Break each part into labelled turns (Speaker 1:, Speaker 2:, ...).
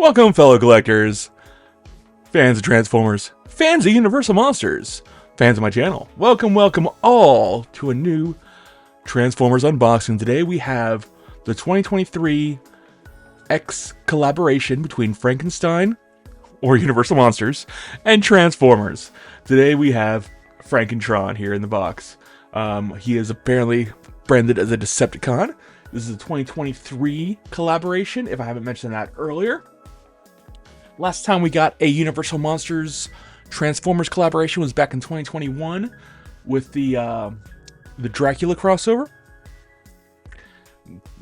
Speaker 1: Welcome, fellow collectors, fans of Transformers, fans of Universal Monsters, fans of my channel. Welcome all to a new Transformers unboxing. Today we have the 2023 X collaboration between Frankenstein, or Universal Monsters, and Transformers. Today we have Frankentron here in the box. He is apparently branded as a Decepticon. This is a 2023 collaboration, if I haven't mentioned that earlier. Last time we got a Universal Monsters Transformers collaboration was back in 2021 with the Dracula crossover.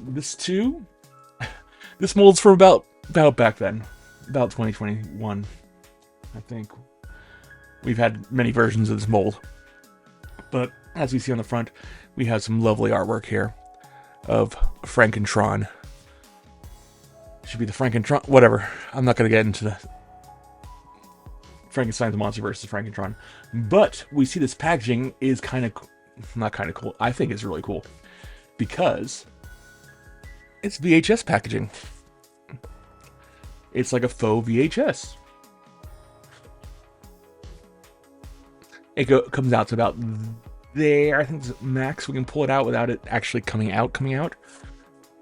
Speaker 1: This too, this mold's from about back then, about 2021. I think we've had many versions of this mold, but as we see on the front, we have some lovely artwork here of Frankentron. Should be the Frankentron, whatever. I'm not going to get into the Frankenstein's monster versus Frankentron. But we see this packaging is not kind of cool. I think it's really cool because it's VHS packaging. It's like a faux VHS. It comes out to about there. I think it's max. We can pull it out without it actually coming out.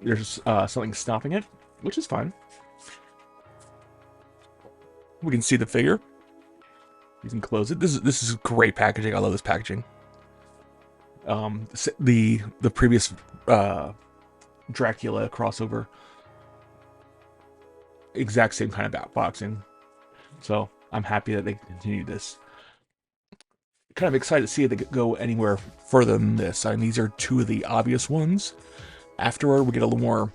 Speaker 1: There's something stopping it, which is fine. We can see the figure. You can close it. This is great packaging. I love this packaging. The previous Dracula crossover, exact same kind of boxing. So I'm happy that they continued this. Kind of excited to see it go anywhere further than this. I mean, these are two of the obvious ones. Afterward, we get a little more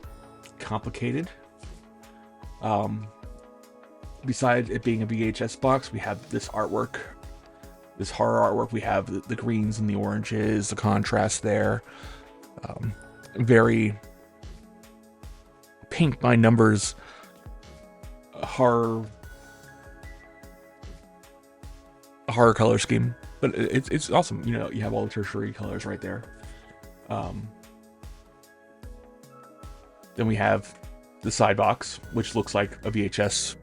Speaker 1: complicated. Besides it being a VHS box, we have this artwork, this horror artwork. We have the greens and the oranges, the contrast there. Very paint by numbers horror color scheme, but it's awesome. You know, you have all the tertiary colors right there. Then we have the side box, which looks like a VHS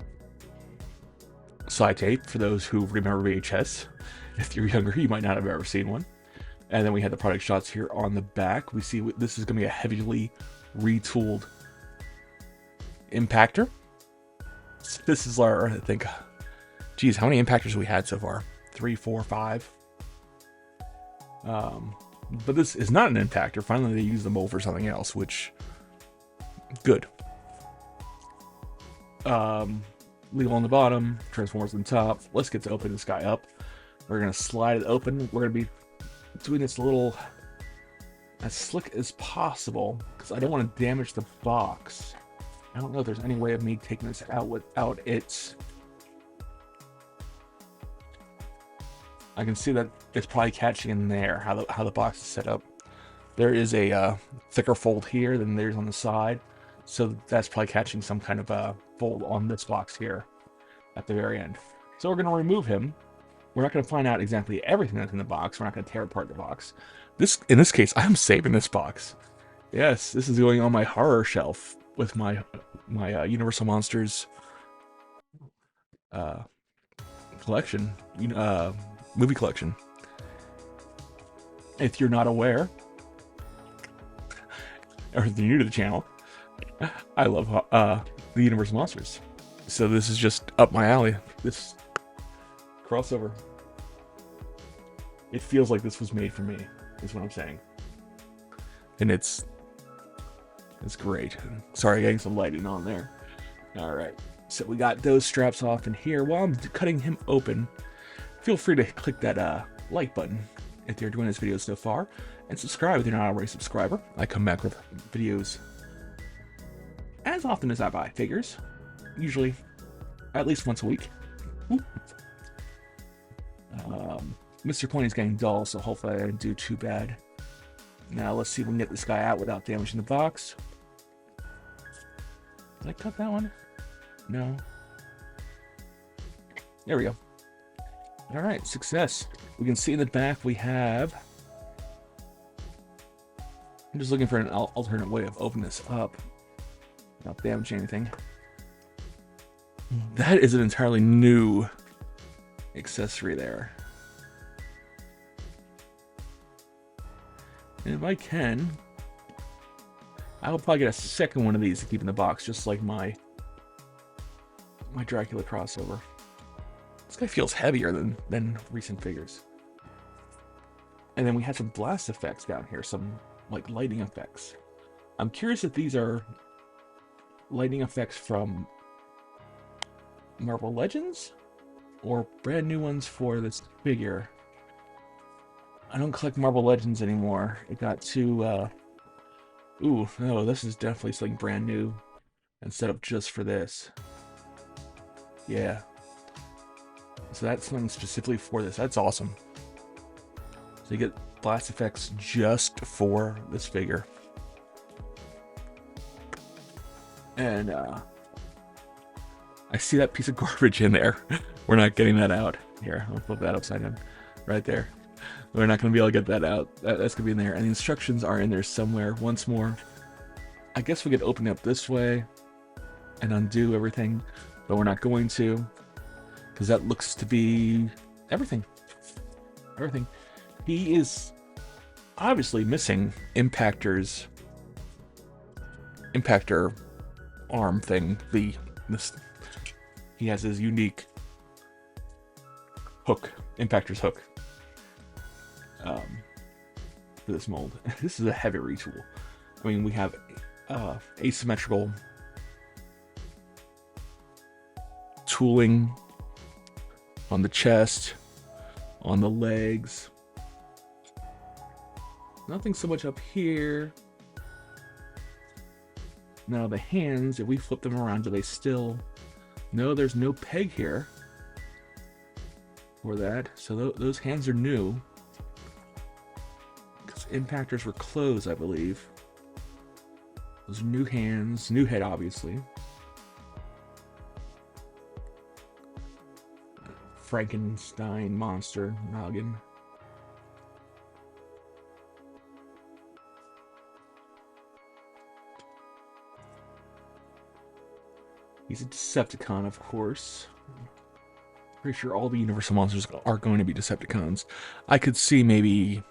Speaker 1: side tape for those who remember VHS. If you're younger, you might not have ever seen one. And then we have the product shots here on the back. We see this is going to be a heavily retooled impactor. This is our, I think, geez, how many impactors have we had so far? 3, 4, 5. But this is not an impactor. Finally, they use the mold for something else, which good. Leo on the bottom, Transformers on top. Let's get to open this guy up. We're gonna slide it open. We're gonna be doing this a little as slick as possible because I don't want to damage the box. I don't know if there's any way of me taking this out without it. I can see that it's probably catching in there, how the box is set up. There is a thicker fold here than there's on the side, so that's probably catching some kind of fold on this box here at the very end. So we're going to remove him. We're not going to find out exactly everything that's in the box. We're not going to tear apart the box. In this case, I'm saving this box. Yes, this is going on my horror shelf with my Universal Monsters collection, movie collection. If you're not aware, or if you're new to the channel, I love the Universal Monsters. So this is just up my alley. This crossover. It feels like this was made for me, is what I'm saying. And it's great. Sorry, getting some lighting on there. Alright, so we got those straps off in here. While I'm cutting him open, feel free to click that like button if you're enjoying this video so far, and subscribe if you're not already a subscriber. I come back with videos as often as I buy figures, usually at least once a week. Mr. Pointy's getting dull, so hopefully I didn't do too bad. Now let's see if we can get this guy out without damaging the box. Did I cut that one? No. There we go. Alright, success. We can see in the back we have... I'm just looking for an alternate way of opening this up without damaging anything. That is an entirely new accessory there. And if I can, I'll probably get a second one of these to keep in the box, just like my Dracula crossover. This guy feels heavier than recent figures. And then we had some blast effects down here, some like lightning effects. I'm curious if these are lightning effects from Marvel Legends or brand new ones for this figure. I don't collect Marvel Legends anymore. It got too, ooh, no, this is definitely something brand new instead of just for this. Yeah. So that's something specifically for this. That's awesome. So you get blast effects just for this figure. And, I see that piece of garbage in there. We're not getting that out. Here, I'll flip that upside down. Right there. We're not going to be able to get that out. That's going to be in there. And the instructions are in there somewhere. Once more. I guess we could open it up this way and undo everything. But we're not going to. Because that looks to be everything. Everything. He is obviously missing Impactor arm thing. He has his unique hook, Impactor's hook, for this mold. This is a heavy retool. I mean, we have asymmetrical tooling on the chest, on the legs. Nothing so much up here. Now the hands, if we flip them around, do they still... No, there's no peg here for that. So those hands are new. Because Impactors were closed, I believe. Those are new hands. New head, obviously. Frankenstein monster noggin. He's a Decepticon, of course. Pretty sure all the Universal monsters are going to be Decepticons. I could see maybe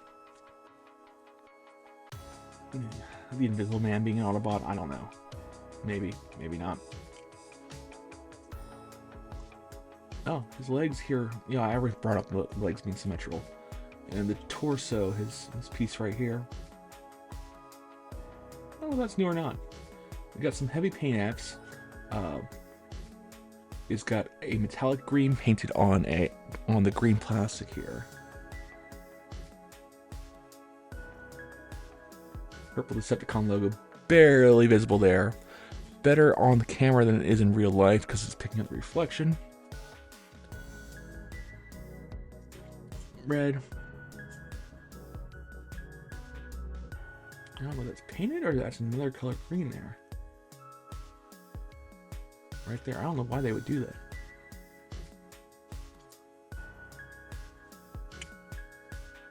Speaker 1: the Invisible Man being an Autobot. I don't know. Maybe, maybe not. Oh, his legs here. Yeah, I already brought up the legs being symmetrical. And the torso, his piece right here. Oh, that's new or not. We got some heavy paint apps. It's got a metallic green painted on the green plastic here. Purple Decepticon logo barely visible there. Better on the camera than it is in real life because it's picking up the reflection. Red. I don't know if that's painted or that's another color green there. Right there. I don't know why they would do that.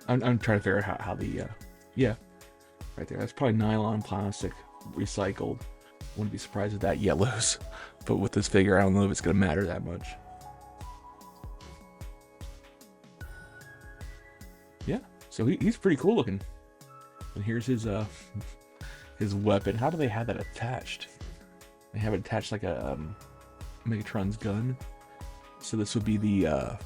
Speaker 1: I'm trying to figure out how the yeah, right there. That's probably nylon plastic, recycled. Wouldn't be surprised if that yellows. But with this figure, I don't know if it's gonna matter that much. Yeah, so he's pretty cool looking. And here's his his weapon. How do they have that attached? They have it attached like a Megatron's gun. So this would be the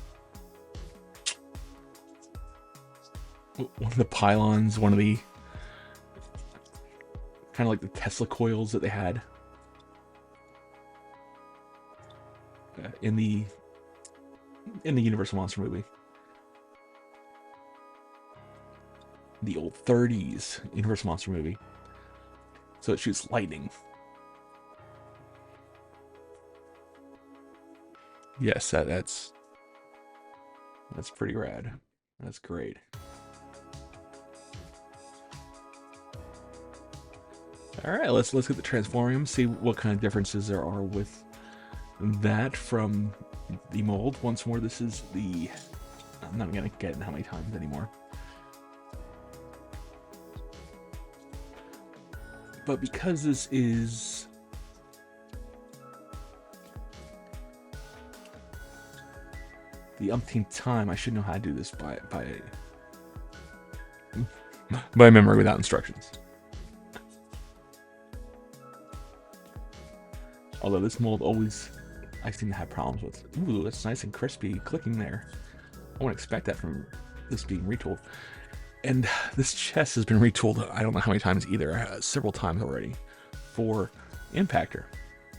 Speaker 1: one of the pylons, one of the kind of like the Tesla coils that they had in the Universal Monster movie. The old 30s Universal Monster movie. So it shoots lightning. Yes, that's pretty rad. That's great. All right, let's get the Transformium, see what kind of differences there are with that from the mold. Once more, this is the... I'm not gonna get it how many times anymore. But because this is the umpteenth time, I should know how to do this by memory without instructions. Although this mold always, I seem to have problems with. Ooh, that's nice and crispy clicking there. I wouldn't expect that from this being retooled. And this chest has been retooled, I don't know how many times either, several times already, for Impactor.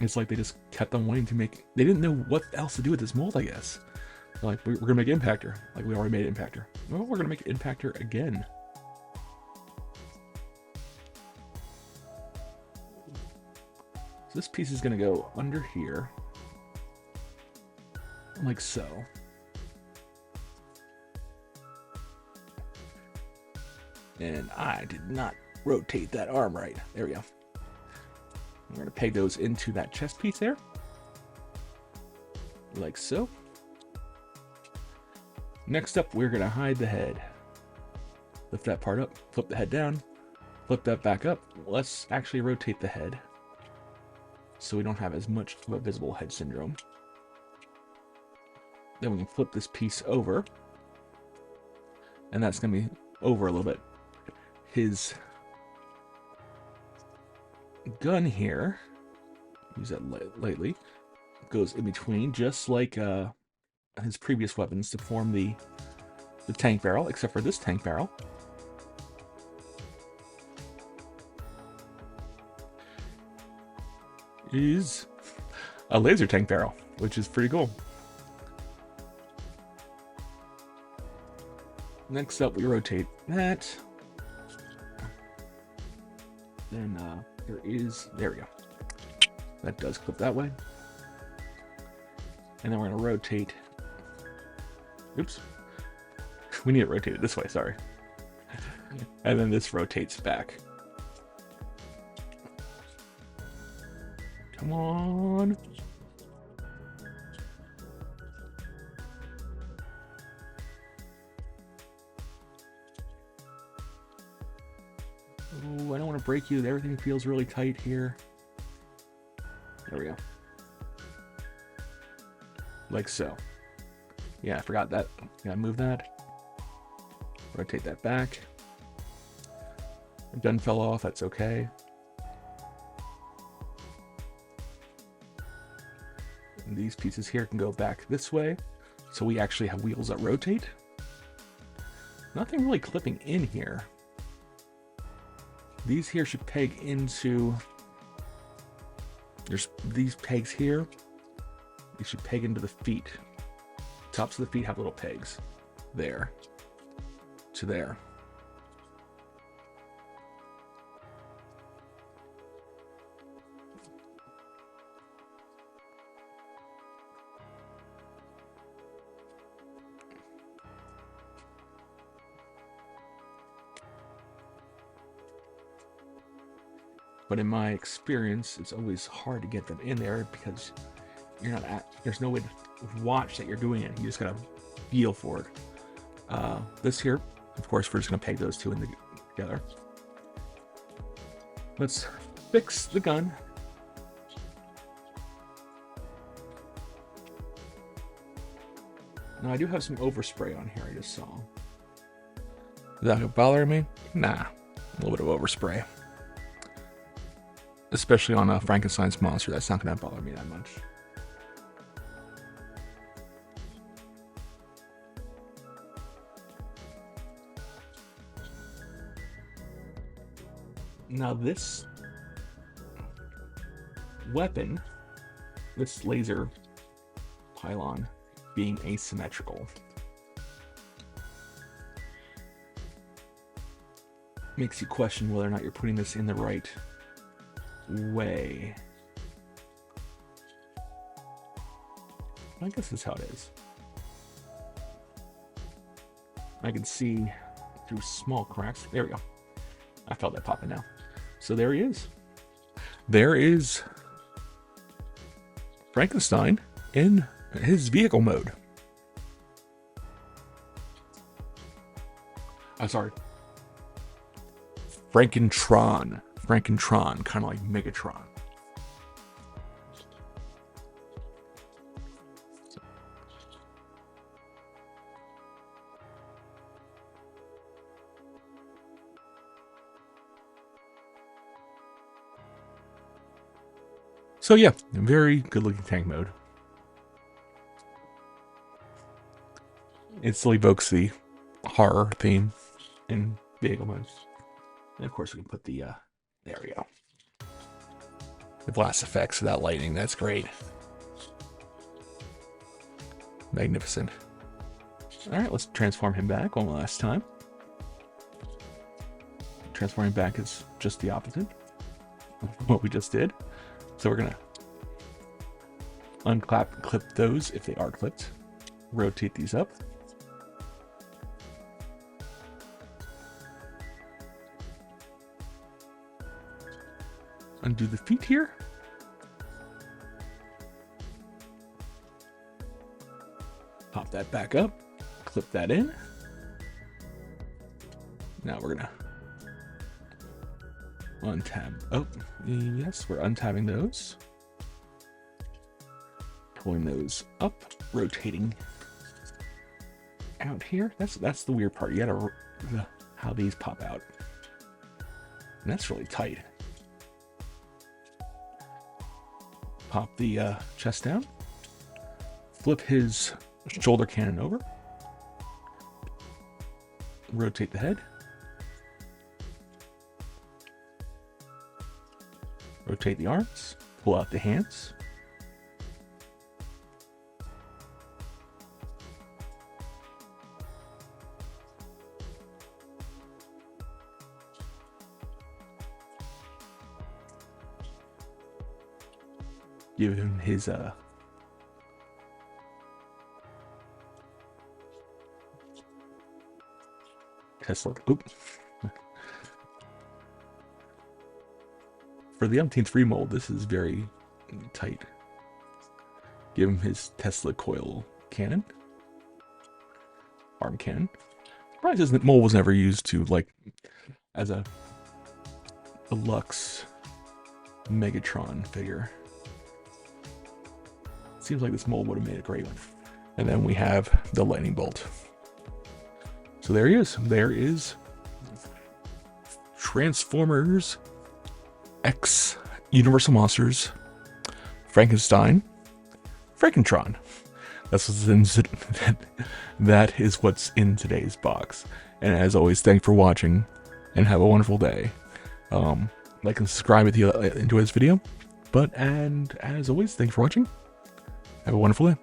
Speaker 1: It's like they just kept on wanting to make, they didn't know what else to do with this mold, I guess. They're like, we're going to make Impactor. Like, we already made Impactor. Well, we're going to make Impactor again. So this piece is going to go under here. Like so. And I did not rotate that arm right. There we go. We're going to peg those into that chest piece there. Like so. Next up, we're going to hide the head. Lift that part up, flip the head down, flip that back up. Let's actually rotate the head so we don't have as much of a visible head syndrome. Then we can flip this piece over. And that's going to be over a little bit. His gun here, use that lightly, goes in between, just like his previous weapons, to form the tank barrel, except for this tank barrel is a laser tank barrel, which is pretty cool. Next up, we rotate that. Then there we go. That does clip that way. And then we're going to rotate. Oops. We need it rotated this way, sorry. And then this rotates back. Come on. Oh, I don't want to break you. Everything feels really tight here. There we go. Like so. Yeah, I forgot that. Gotta move that. Rotate that back. The gun fell off, that's okay. And these pieces here can go back this way. So we actually have wheels that rotate. Nothing really clipping in here. These here should peg into, there's these pegs here. These should peg into the feet. Tops of the feet have little pegs. There. To there. But in my experience, it's always hard to get them in there because you're not at, there's no way to watch that you're doing it. You just gotta feel for it. This here, of course, we're just gonna peg those two in together. Let's fix the gun. Now I do have some overspray on here, I just saw. Is that gonna bother me? Nah, a little bit of overspray. Especially on a Frankenstein's monster, that's not gonna bother me that much. Now this weapon, this laser pylon, being asymmetrical, makes you question whether or not you're putting this in the right way. I guess that's how it is. I can see through small cracks. There we go. I felt that popping now. So there he is. There is Frankenstein in his vehicle mode. I'm sorry. Frankentron. Frankentron, kind of like Megatron. So yeah, very good looking tank mode. It still evokes the horror theme in vehicle modes. And of course we can put the, there we go. The blast effects without lightning, that's great. Magnificent. Alright, let's transform him back one last time. Transforming back is just the opposite of what we just did. So we're gonna unclap and clip those if they are clipped. Rotate these up. Undo the feet here. Pop that back up. Clip that in. Now we're gonna untab. Oh, yes, we're untabbing those. Pulling those up, rotating out here. That's the weird part. You gotta how these pop out. And that's really tight. Pop the chest down. Flip his shoulder cannon over. Rotate the head. Rotate the arms. Pull out the hands. Give him his Tesla. Oop. For the umpteenth remold, this is very tight. Give him his Tesla coil cannon. Arm cannon. Surprised isn't mold was never used to, like, as a deluxe Megatron figure. Seems like this mold would have made a great one. And then we have the lightning bolt. So there he is. There is Transformers X Universal Monsters Frankenstein Frankentron. That's what's in, that is what's in today's box. And as always, thanks for watching and have a wonderful day. Like and subscribe if you enjoy this video. And as always, thanks for watching. Have a wonderful day.